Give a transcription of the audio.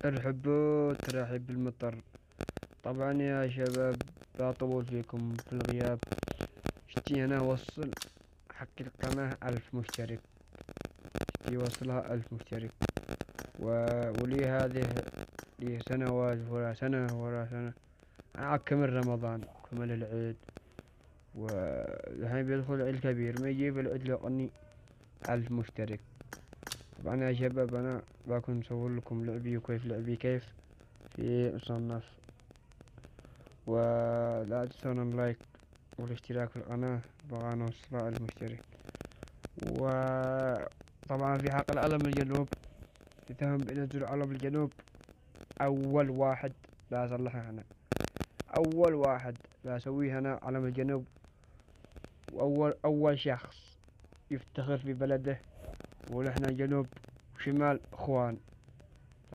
ارحبوا ترحيب بالمطر. طبعا يا شباب، بطول فيكم في الغياب. شتي هنا وصل حق القناة 1000 مشترك. شتي وصلها 1000 مشترك. ولي هذه لي سنوات ورا سنة ورا سنة. أنا كمل رمضان كمل العيد، والحين بيدخل العيد الكبير، ما يجيب العيد لقني 1000 مشترك. طبعا يا شباب، أنا بكون مصور لكم لعبي وكيف لعبي كيف في مصنف. ولا تنسون اللايك والاشتراك في القناة بغى نوصل 1000 مشترك. وطبعا في حق العلم الجنوب، إذا هم بينزلوا علم الجنوب، أول واحد لا أصلحها أنا، أول واحد لا أسويه أنا علم الجنوب. وأول شخص يفتخر في بلده، ونحن جنوب وشمال إخوان.